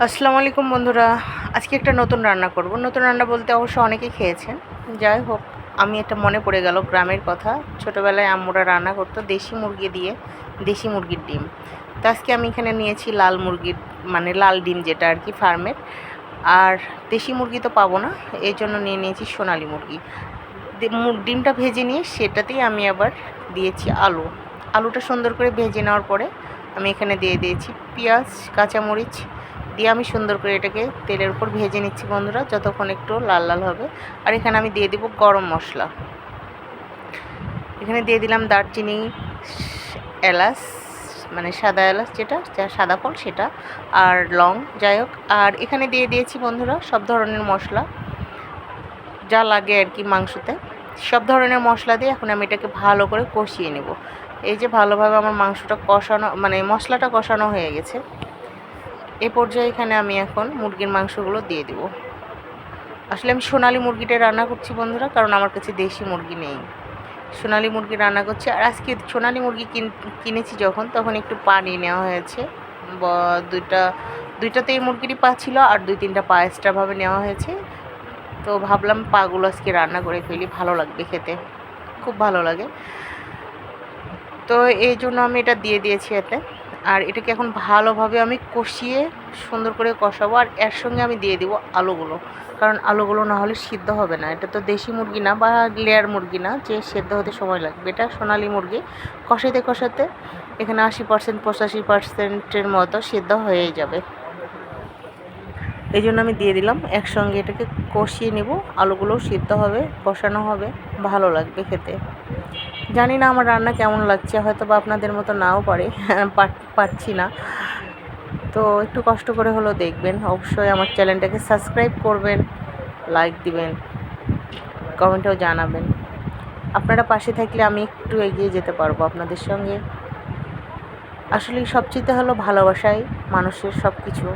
আসসালামু আলাইকুম বন্ধুরা। আজকে একটা নতুন রান্না করব। নতুন রান্না বলতে অবশ্য অনেকেই খেয়েছেন। যাই হোক, আমি এটা মনে পড়ে গেল গ্রামের কথা। ছোটোবেলায় আম্মুরা রান্না করতো দেশি মুরগি দিয়ে, দেশি মুরগির ডিম। তো আজকে আমি এখানে নিয়েছি লাল মুরগির, মানে লাল ডিম যেটা আর কি ফার্মের। আর দেশি মুরগি তো পাবো না, এই জন্য নিয়ে নিয়েছি সোনালি মুরগি। ডিমটা ভেজে নিয়ে সেটাতেই আমি আবার দিয়েছি আলু। আলুটা সুন্দর করে ভেজে নেওয়ার পরে আমি এখানে দিয়ে দিয়েছি পেঁয়াজ, কাঁচামরিচ দিয়ে আমি সুন্দর করে এটাকে তেলের উপর ভেজে নিচ্ছি বন্ধুরা, যতক্ষণ একটু লাল লাল হবে। আর এখানে আমি দিয়ে দেব গরম মশলা। এখানে দিয়ে দিলাম দারচিনি, এলাচ, মানে সাদা এলাচ যেটা সাদা ফল সেটা, আর লং, যাই হোক। আর এখানে দিয়ে দিয়েছি বন্ধুরা সব ধরনের মশলা যা লাগে আর কি মাংসতে, সব ধরনের মশলা দিয়ে এখন আমি এটাকে ভালো করে কষিয়ে নেব। এই যে ভালোভাবে আমার মাংসটা কষানো, মানে মশলাটা কষানো হয়ে গেছে। এ পর্যায়ে এখানে আমি এখন মুরগির মাংসগুলো দিয়ে দেব। আসলে আমি সোনালি মুরগিটা রান্না করছি বন্ধুরা, কারণ আমার কাছে দেশি মুরগি নেই। সোনালি মুরগি রান্না করছি। আর আজকে সোনালি মুরগি কিনেছি যখন, তখন একটু পানি নেওয়া হয়েছে। দুইটাতেই মুরগিরই পা ছিল, আর 2-3টা পা এক্সট্রাভাবে নেওয়া হয়েছে। তো ভাবলাম পাগুলো আজকে রান্না করে ফেলি, ভালো লাগবে খেতে, খুব ভালো লাগে। তো এই জন্য আমি এটা দিয়ে দিয়েছি এতে। আর এটাকে এখন ভালোভাবে আমি কষিয়ে সুন্দর করে কষাবো। আর এর সঙ্গে আমি দিয়ে দিব আলুগুলো, কারণ আলুগুলো না হলে সিদ্ধ হবে না। এটা তো দেশি মুরগি না বা লেয়ার মুরগি না যে সেদ্ধ হতে সময় লাগবে। এটা সোনালি মুরগি। কষাতে কষাতে এখানে 80% 85%-এর মতো সিদ্ধ হয়ে যাবে। এই জন্য আমি দিয়ে দিলাম একসঙ্গে, এটাকে কষিয়ে নেব। আলুগুলোও সিদ্ধ হবে, কষানো হবে, ভালো লাগবে খেতে। জানি না আমার রান্না কেমন লাগছে, হয়তো বা আপনাদের মতো নাও পারছি না। তো একটু কষ্ট করে হলেও দেখবেন। অবশ্যই আমার চ্যানেলটাকে সাবস্ক্রাইব করবেন, লাইক দিবেন, কমেন্টেও জানাবেন। আপনারা পাশে থাকলে আমি একটু এগিয়ে যেতে পারবো আপনাদের সঙ্গে। আসলে সবচেয়ে হলো ভালোবাসাই মানুষের সব কিছু।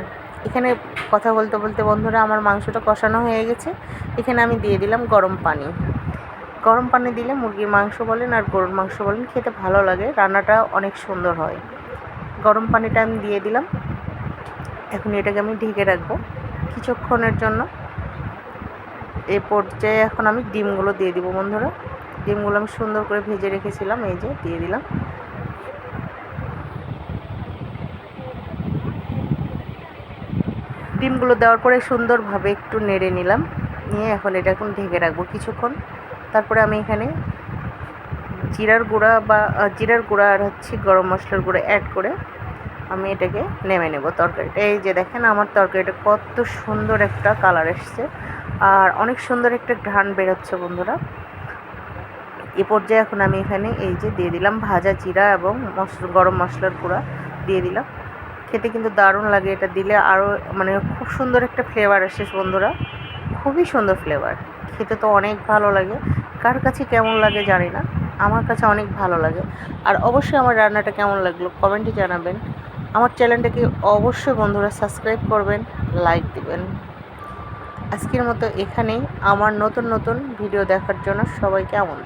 এখানে কথা বলতে বলতে বন্ধুরা আমার মাংসটা কষানো হয়ে গেছে। এখানে আমি দিয়ে দিলাম গরম পানি। গরম পানি দিলে মুরগির মাংস বলেন আর গরুর মাংস বলেন খেতে ভালো লাগে, রান্নাটা অনেক সুন্দর হয়। গরম পানিটা আমি দিয়ে দিলাম। এখন এটাকে আমি ঢেকে রাখবো কিছুক্ষণের জন্য। এই পর্যায়ে এখন আমি ডিমগুলো দিয়ে দিব বন্ধুরা। ডিমগুলো আমি সুন্দর করে ভেজে রেখেছিলাম, এই যে দিয়ে দিলাম। ডিমগুলো দেওয়ার পরে সুন্দরভাবে একটু নেড়ে নিলাম, নিয়ে এখন এটা এখন ঢেকে রাখবো কিছুক্ষণ। তারপরে আমি এখানে জিরার গুঁড়া আর গরম মশলার গুঁড়া অ্যাড করে আমি এটাকে নেমে নেব তরকারিটা। এই যে দেখেন আমার তরকারিটা কত সুন্দর একটা কালার এসছে, আর অনেক সুন্দর একটা ঘ্রাণ বেরোচ্ছে বন্ধুরা। এ পর্যায়ে এখন আমি এখানে এই যে দিয়ে দিলাম ভাজা জিরা এবং গরম মশলার গুঁড়া দিয়ে দিলাম। খেতে কিন্তু দারুণ লাগে এটা দিলে, আরও মানে খুব সুন্দর একটা ফ্লেভার আসে বন্ধুরা, খুবই সুন্দর ফ্লেভার। খেতে তো অনেক ভালো লাগে। কার কাছে কেমন লাগে জানি না, আমার কাছে অনেক ভালো লাগে। আর অবশ্যই আমার রান্নাটা কেমন লাগলো কমেন্টে জানাবেন। আমার চ্যানেলটাকে অবশ্যই বন্ধুরা সাবস্ক্রাইব করবেন, লাইক দিবেন। আজকের মতো এখানেই। আমার নতুন নতুন ভিডিও দেখার জন্য সবাইকে আমন্ত্রণ।